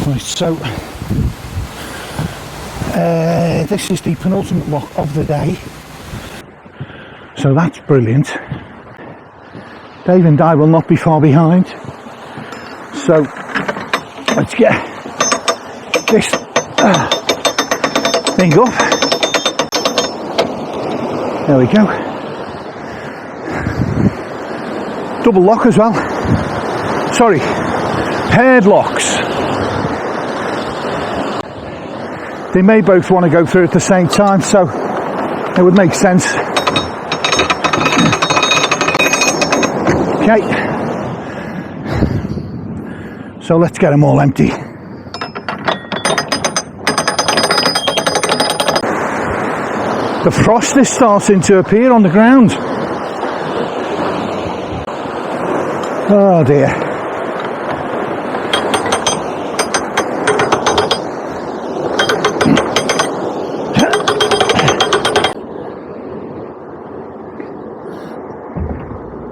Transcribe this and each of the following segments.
Right, so this is the penultimate lock of the day, so that's brilliant. Dave and Di will not be far behind, so let's get this thing up. There we go. Double lock as well. Sorry, paired locks. They may both want to go through at the same time, so it would make sense. Okay, so let's get them all empty. The frost is starting to appear on the ground. Oh dear.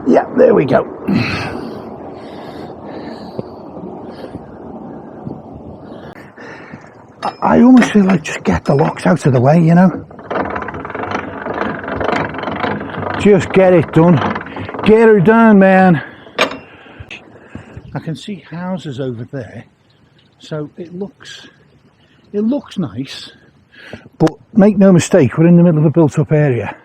Yeah, there we go. I almost feel like just get the locks out of the way, you know. Just get it done. Get her done, man. I can see houses over there, so it looks nice, but make no mistake, we're in the middle of a built-up area.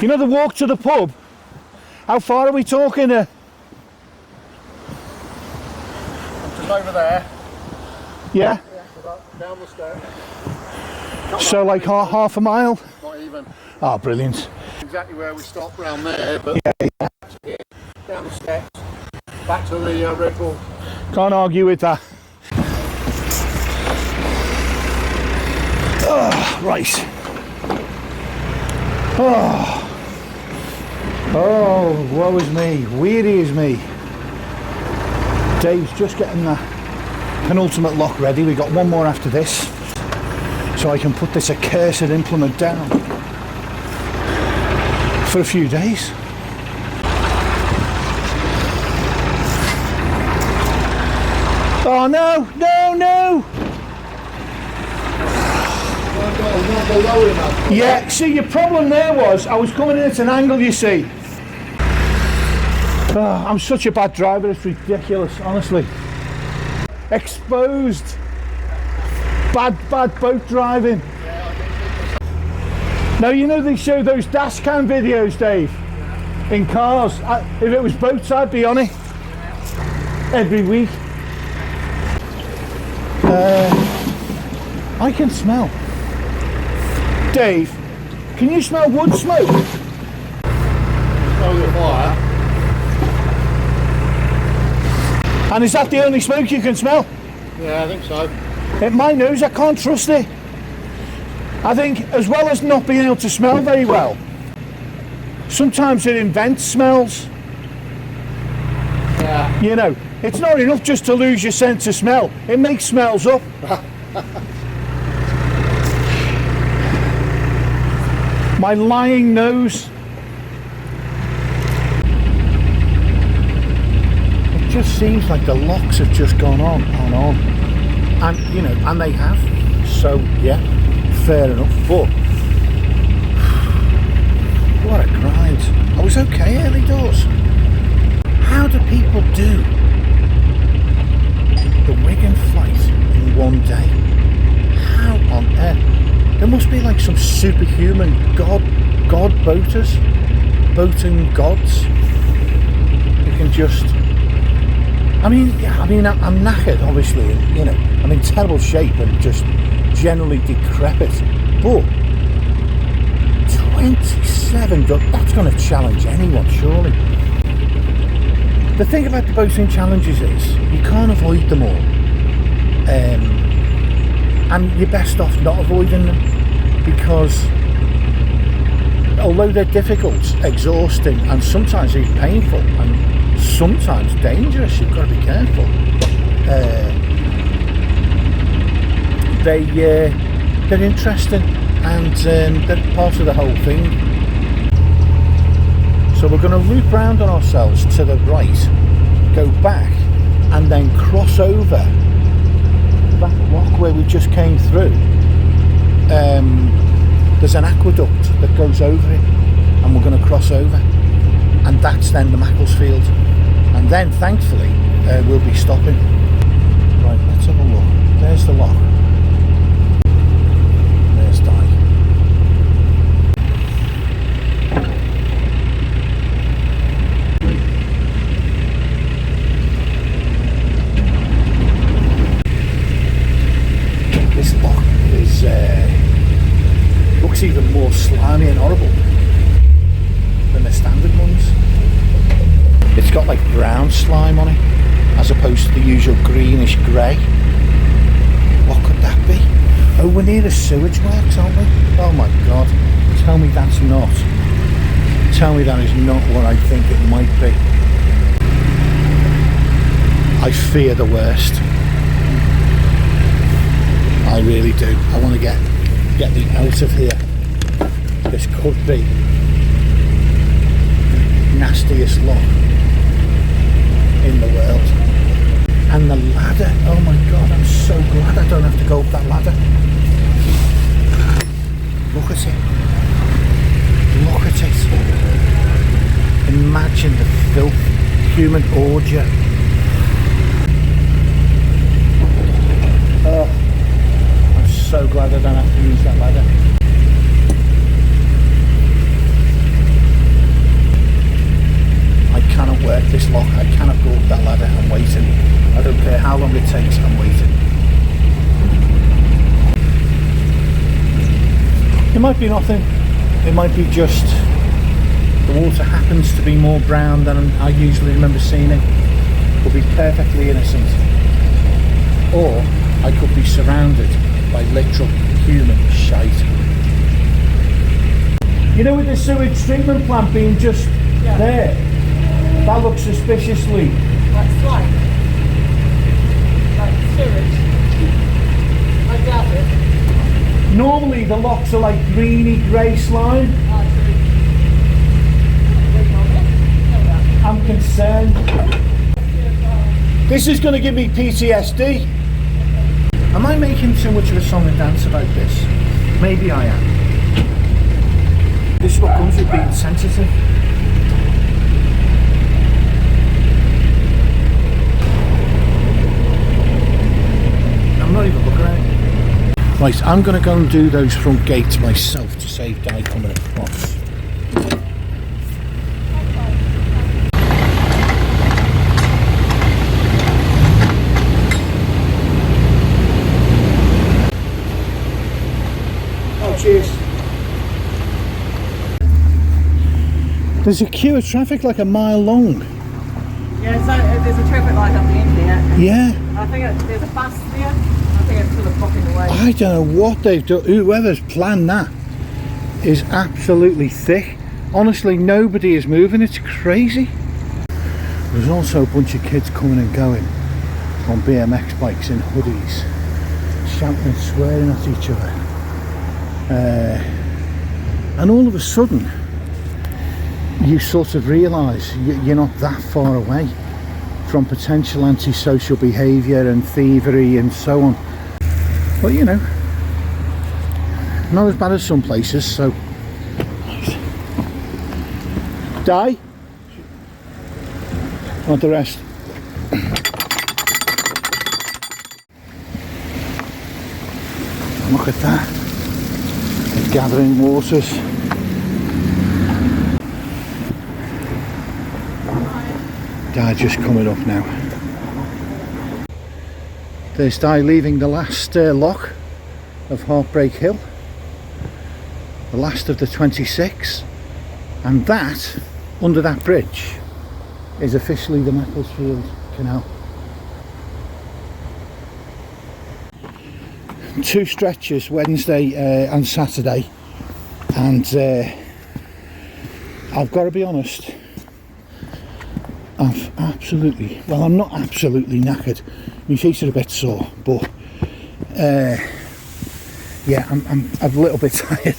You know the walk to the pub? How far are we talking? Just over there. Yeah? About down the stairs. So like half a mile? Not even. Oh, brilliant. Exactly where we stopped round there, but yeah. Down the steps, back to the Red Bull. Can't argue with that. Oh, right. Oh, woe is me, weary is me. Dave's just getting the penultimate lock ready. We got one more after this, so I can put this accursed implement down for a few days. Oh no, no, no! Yeah, see, your problem there was I was coming in at an angle, you see. Oh, I'm such a bad driver, it's ridiculous, honestly. Exposed. Bad boat driving. Now, you know they show those dash cam videos, Dave, in cars. If it was boats, I'd be on it every week. I can smell. Dave, can you smell wood smoke? Smell the fire. And is that the only smoke you can smell? Yeah, I think so. In my nose, I can't trust it. I think, as well as not being able to smell very well, sometimes it invents smells. Yeah. You know, it's not enough just to lose your sense of smell. It makes smells up. My lying nose. It just seems like the locks have just gone on and on. And, you know, and they have. So, yeah, fair enough. But, what a grind. I was okay early doors. How do people do the Wigan flight in one day? How on earth? There must be like some superhuman god boaters, boating gods who can just. I'm knackered, obviously. You know, I'm in terrible shape and just generally decrepit. But 27, that's going to challenge anyone, surely. The thing about the boating challenges is you can't avoid them all. And you're best off not avoiding them, because although they're difficult, exhausting, and sometimes even painful, and sometimes dangerous, you've got to be careful. They're interesting, and they're part of the whole thing. So we're going to loop round on ourselves to the right, go back, and then cross over that rock where we just came through. There's an aqueduct that goes over it, and we're going to cross over, and that's then the Macclesfield, and then thankfully we'll be stopping. Right, let's have a look. There's the lock. There's Di. This lock is looks even more slimy and horrible than the standard ones. It's got like brown slime on it as opposed to the usual greenish grey. What could that be? Oh, we're near the sewage works, aren't we? Oh my god. Tell me that's not. Tell me that is not what I think it might be. I fear the worst. I really do. I want to get me out of here. This could be the nastiest lock in the world. And the ladder, oh my god, I'm so glad I don't have to go up that ladder. Look at it. Look at it. Imagine the filth, human orgy. Oh, I'm so glad I don't have to use that ladder. I cannot work this lock. I cannot go up that ladder. I'm waiting. I don't care how long it takes. I'm waiting. It might be nothing. It might be just the water happens to be more brown than I usually remember seeing it. Could be perfectly innocent. Or I could be surrounded by literal human shite. You know, with the sewage treatment plant being just there, that looks suspiciously like slime, like sewage. I doubt it. Normally the locks are like greeny grey slime. I'm concerned. This is going to give me PTSD. Am I making too much of a song and dance about this? Maybe I am. This is what comes with being sensitive. I'm not even looking at it. Right, I'm going to go and do those front gates myself to save Di coming across. Cheers. There's a queue of traffic like a mile long. Yeah, so there's a traffic light at the end there. Yeah. I think there's a bus there. I think it's sort of blocking the way. I don't know what they've done. Whoever's planned that is absolutely thick. Honestly, nobody is moving. It's crazy. There's also a bunch of kids coming and going on BMX bikes in hoodies, shouting and swearing at each other. And all of a sudden you sort of realise you're not that far away from potential antisocial behaviour and thievery and so on, but you know, not as bad as some places. So Di, want the rest? Look at that. Gathering waters. Di just coming up now. There's Di leaving the last lock of Heartbreak Hill, the last of the 26, and that, under that bridge, is officially the Macclesfield Canal. Two stretches, Wednesday and Saturday, and I've got to be honest, I'm not absolutely knackered. My feet are a bit sore, but Yeah, I'm a little bit tired.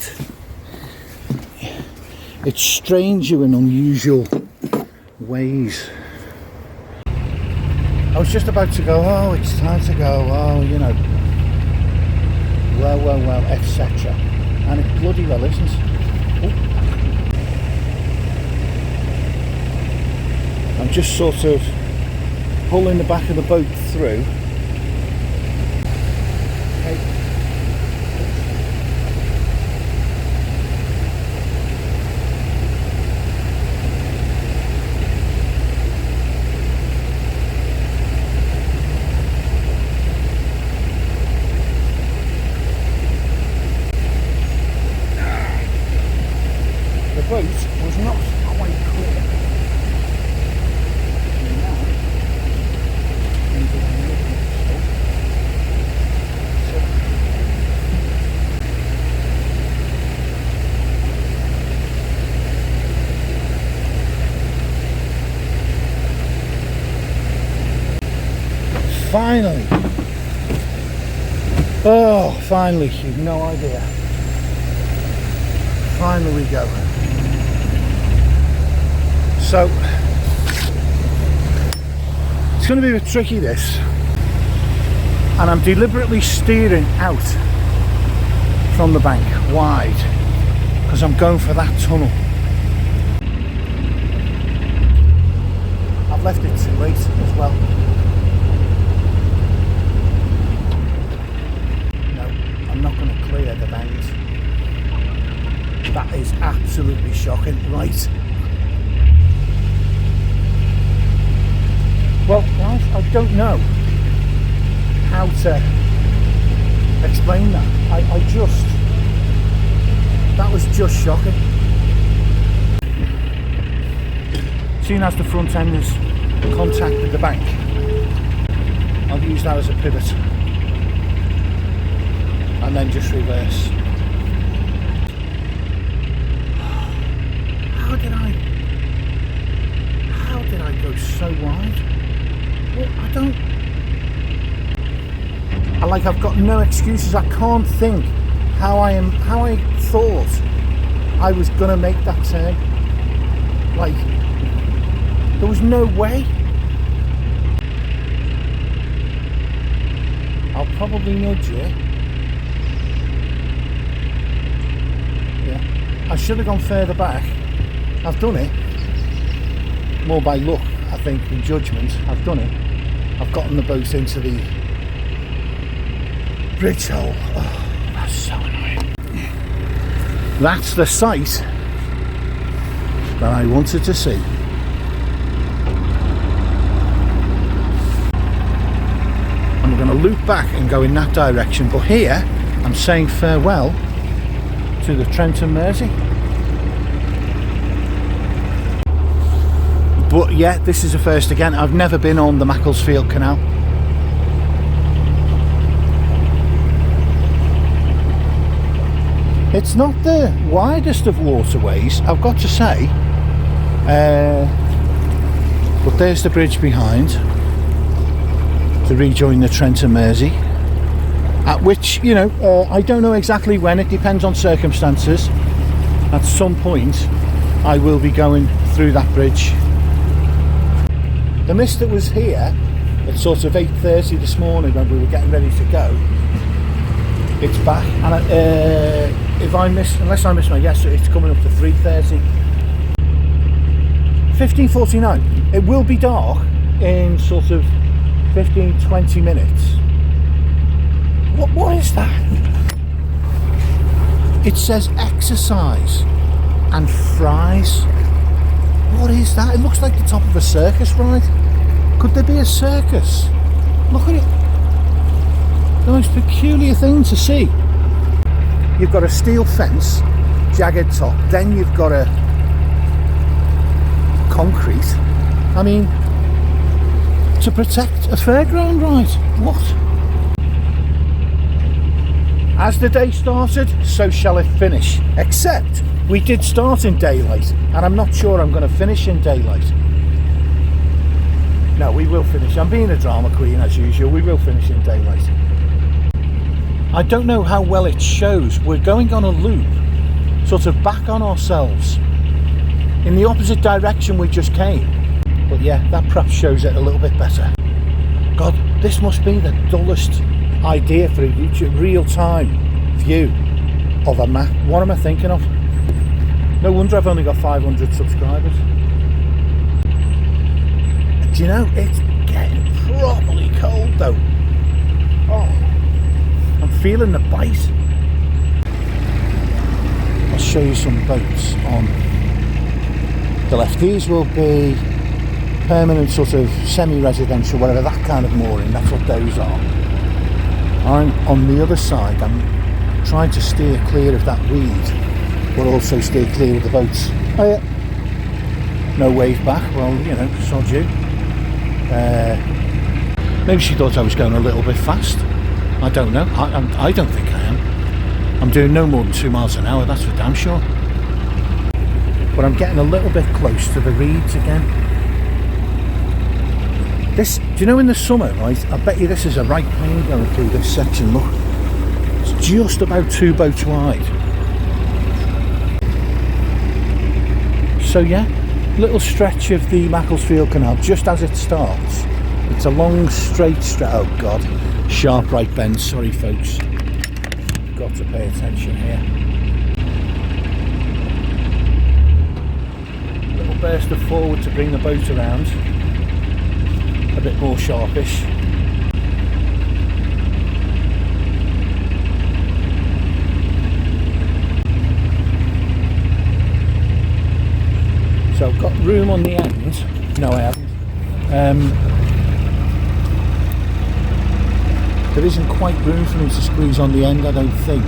It's strange you in unusual ways. I was just about to go, oh, it's time to go, oh, you know, well, etc. And it bloody well isn't. Oh. I'm just sort of pulling the back of the boat through. Okay. The boat was not quite clear. Finally! Oh, finally, you've no idea. Finally we go. So, it's going to be a bit tricky this, and I'm deliberately steering out from the bank, wide, because I'm going for that tunnel. I've left it too late as well. No, I'm not going to clear the bank. That is absolutely shocking. Right. Well, guys, I don't know how to explain that. That was just shocking. Seeing as the front end has contacted the bank, I'll use that as a pivot and then just reverse. How did I go so wide? Well, I've got no excuses. I can't think how I thought I was gonna make that turn. Like, there was no way. I'll probably nudge you. Yeah, I should have gone further back. I've done it more by luck, I think, than judgment. I've done it. I've gotten the boat into the bridge hole. Oh, that's so annoying. That's the sight that I wanted to see. And we're going to loop back and go in that direction. But here, I'm saying farewell to the Trent and Mersey. But yeah, this is a first again. I've never been on the Macclesfield Canal. It's not the widest of waterways, I've got to say. But there's the bridge behind to rejoin the Trent and Mersey. At which, you know, I don't know exactly when, it depends on circumstances. At some point, I will be going through that bridge. The mist that was here at sort of 8:30 this morning when we were getting ready to go, it's back, and unless I miss my guess, it's coming up to 3:30. 15:49. It will be dark in sort of 15-20 minutes. What is that? It says exercise and fries. What is that? It looks like the top of a circus ride. Could there be a circus? Look at it. The most peculiar thing to see. You've got a steel fence, jagged top, then you've got a concrete. I mean, to protect a fairground ride. What? As the day started, so shall it finish. Except we did start in daylight, and I'm not sure I'm going to finish in daylight. No, we will finish. I'm being a drama queen as usual. We will finish in daylight. I don't know how well it shows. We're going on a loop, sort of back on ourselves, in the opposite direction we just came. But yeah, that perhaps shows it a little bit better. God, this must be the dullest idea for a YouTube real-time view of a map. What am I thinking of? No wonder I've only got 500 subscribers. Do you know, it's getting properly cold though. Oh, I'm feeling the bite. I'll show you some boats on the left. These will be permanent, sort of semi-residential, whatever, that kind of mooring. That's what those are. I'm on the other side. I'm trying to steer clear of that weed, but also steer clear of the boats. Oh yeah, no wave back. Well, you know, sod you. Maybe she thought I was going a little bit fast. I don't know. I don't think I am. I'm doing no more than 2 miles an hour, that's for damn sure. But I'm getting a little bit close to the reeds again. This, do you know, in the summer, right, I bet you this is a right pain going through this section. Look, it's just about 2 boats wide. So yeah, little stretch of the Macclesfield Canal just as it starts. It's a long straight stretch. Oh god, sharp right bend. Sorry folks, got to pay attention here. Little burst of forward to bring the boat around a bit more sharpish. So I've got room on the end. No, I haven't. There isn't quite room for me to squeeze on the end, I don't think.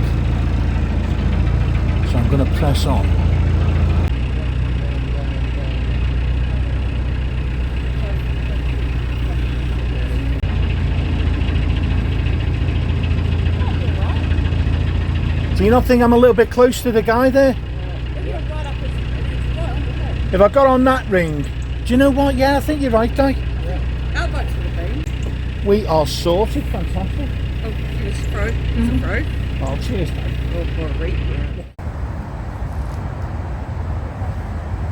So I'm going to press on. Do you not think I'm a little bit close to the guy there? If I got on that ring, do you know what? Yeah, I think you're right, Di. How much would it be? We are sorted, fantastic. Oh, cheers, bro. It's a bro. Oh, cheers, Di. Oh, for a rate, yeah.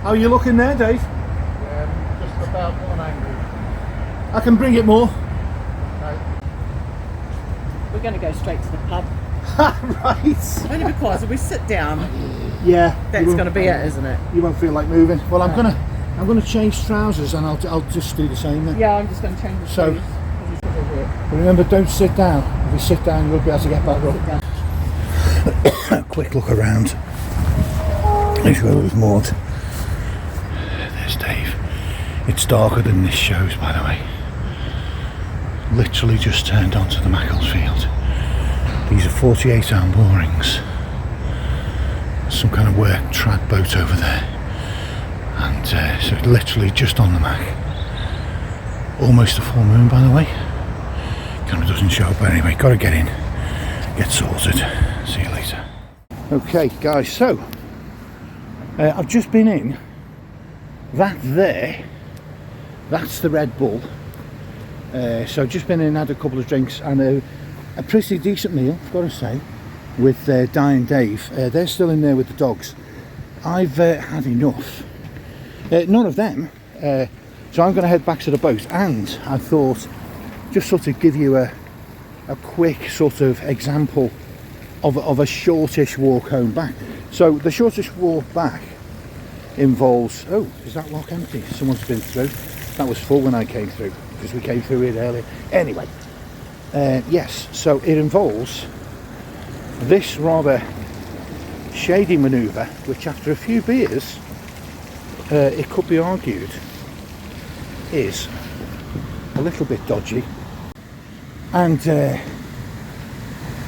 How are you looking there, Dave? Just about one angle. I can bring it more. We're going to go straight to the pub. Right. Only because if we sit down, Yeah. that's going to be it, isn't it? You won't feel like moving. Well, I'm gonna change trousers and I'll just do the same then. Yeah, I'm just going to change the So- shoes. 'Cause he's got to work. But remember, don't sit down. If you sit down, you'll be able to get back Sit down. up. Quick look around. Make sure we've moored. There's Dave. It's darker than this shows, by the way. Literally just turned onto the Macclesfield. These are 48-hour moorings. Some kind of work trad boat over there. And so literally just on the Mac. Almost a full moon, by the way. Kind of doesn't show up, but anyway, got to get in, get sorted. See you later. Okay, guys, so I've just been in. That there, that's the Red Bull. So I've just been in, had a couple of drinks and a pretty decent meal, I've got to say, with Di and Dave. They're still in there with the dogs. I've had enough. None of them. So I'm going to head back to the boat, and I thought just sort of give you a quick sort of example of a shortish walk home back. So the shortish walk back involves, oh, is that lock empty? Someone's been through. That was full when I came through, because we came through it earlier. Anyway, yes, so it involves this rather shady manoeuvre, which after a few beers, it could be argued, is a little bit dodgy. And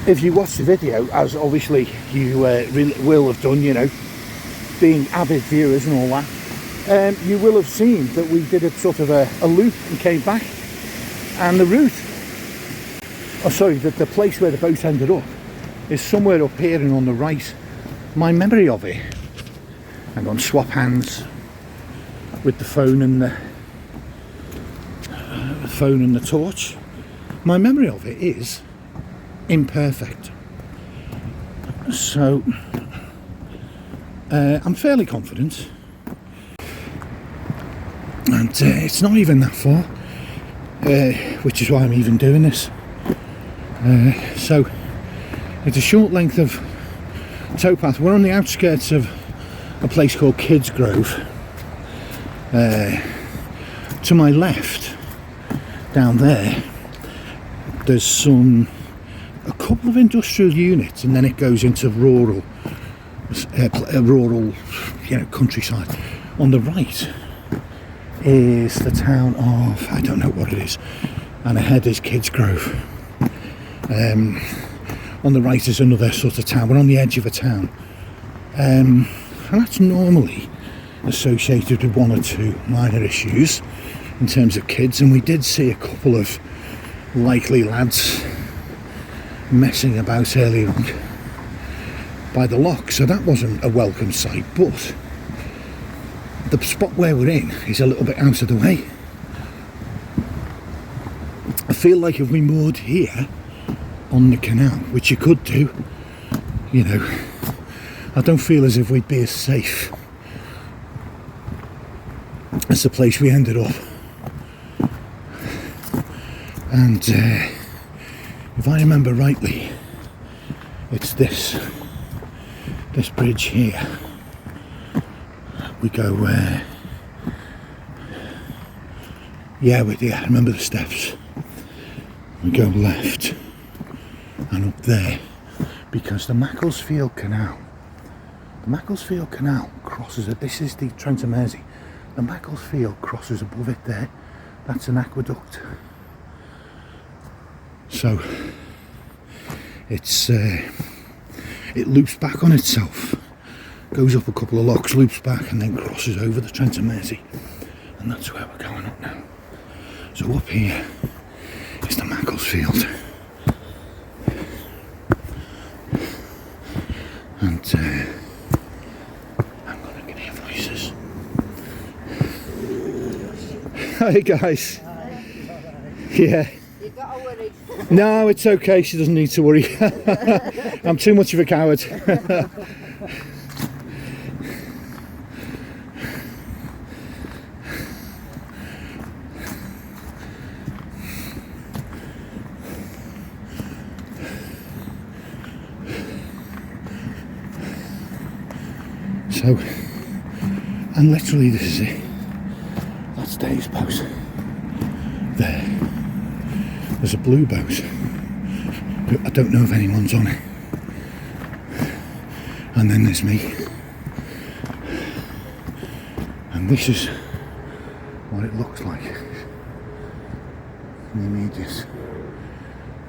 if you watch the video, as obviously you will have done, you know, being avid viewers and all that, you will have seen that we did a sort of a loop and came back, and the route, oh sorry, the place where the boat ended up is somewhere up here and on the right. My memory of it, I'm going to swap hands with the phone and the torch. My memory of it is imperfect. So I'm fairly confident, and it's not even that far, which is why I'm even doing this. So it's a short length of towpath. We're on the outskirts of a place called Kids Grove. To my left, down there, there's a couple of industrial units, and then it goes into rural, countryside. On the right is the town of, I don't know what it is, and ahead is Kids Grove. On the right is another sort of town. We're on the edge of a town, and that's normally associated with one or two minor issues in terms of kids, and we did see a couple of likely lads messing about earlier on by the lock, so that wasn't a welcome sight. But the spot where we're in is a little bit out of the way. I feel like if we moored here on the canal, which you could do, I don't feel as if we'd be as safe as the place we ended up. And if I remember rightly, it's this bridge here. We go I remember the steps. We go left and up there, because the Macclesfield Canal crosses it. This is the Trent and Mersey. The Macclesfield crosses above it there. That's an aqueduct. So it's it loops back on itself, goes up a couple of locks, loops back, and then crosses over the Trent and Mersey, and that's where we're going up now. So up here is the Macclesfield, and I'm gonna hear voices. Hi guys. Yeah. You got to worry. No, it's okay. She doesn't need to worry. I'm too much of a coward. So, and literally this is it. That's Dave's boat. There. There's a blue boat, but I don't know if anyone's on it. And then there's me. And this is what it looks like in the immediate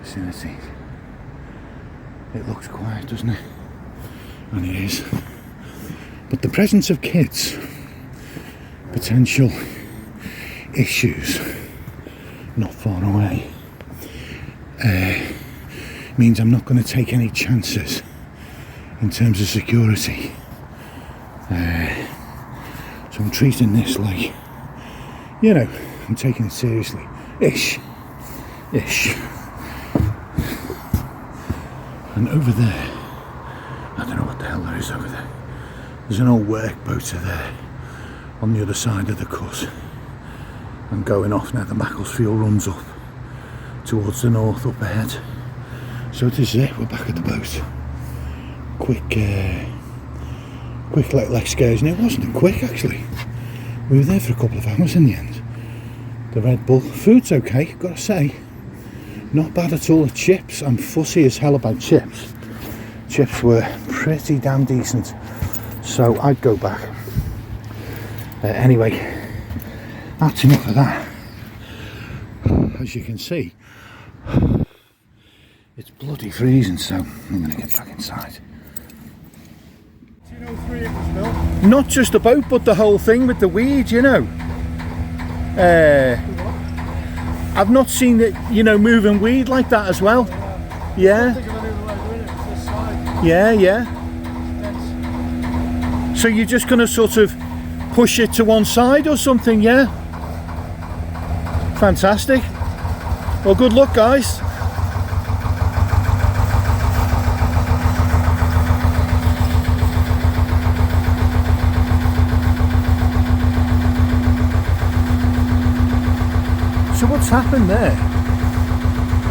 vicinity. It looks quiet, doesn't it? And it is. But the presence of kids, potential issues not far away, means I'm not going to take any chances in terms of security. So I'm treating this like, I'm taking it seriously. Ish. And over there, I don't know what the hell there is over there. There's an old workboat there on the other side of the cut. And going off now, the Macclesfield runs up towards the north up ahead. So this is it, we're back at the boat. Quick little excursion. It wasn't quick actually. We were there for a couple of hours in the end. The Red Bull. Food's okay, gotta say. Not bad at all. The chips, I'm fussy as hell about chips. Chips were pretty damn decent. So I'd go back. Anyway, that's enough of that. As you can see, it's bloody freezing, so I'm going to get back inside. Not just the boat, but the whole thing with the weed, I've not seen it, moving weed like that as well. Yeah. Yeah. So you're just going to sort of push it to one side or something, yeah? Fantastic. Well, good luck, guys. So what's happened there?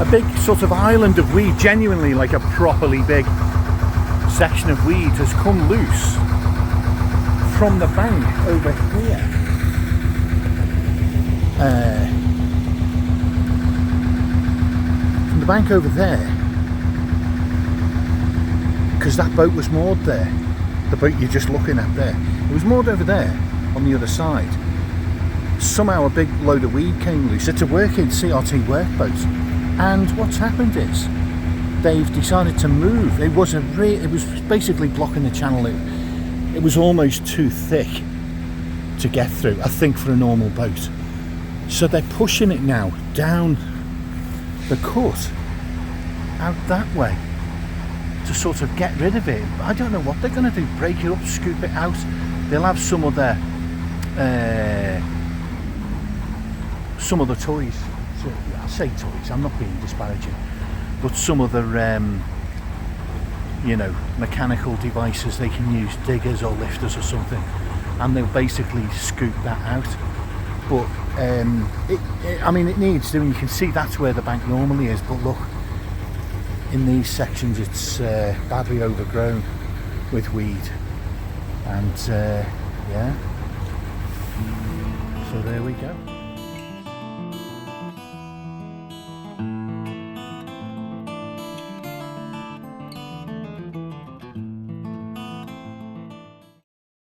A big sort of island of weed, genuinely like a properly big section of weed, has come loose from the bank over here. From the bank over there, because that boat was moored there. The boat you're just looking at there, it was moored over there on the other side. Somehow a big load of weed came loose. It's a working CRT workboat, and what's happened is they've decided to move. It was basically blocking the channel. It was almost too thick to get through, I think, for a normal boat. So they're pushing it now down the cut out that way to sort of get rid of it. I don't know what they're going to do. Break it up, scoop it out. They'll have some other toys. So I say toys, I'm not being disparaging, but some other mechanical devices they can use, diggers or lifters or something, and they'll basically scoop that out. But it needs doing. You can see that's where the bank normally is, but look, in these sections it's badly overgrown with weed, and yeah, so there we go.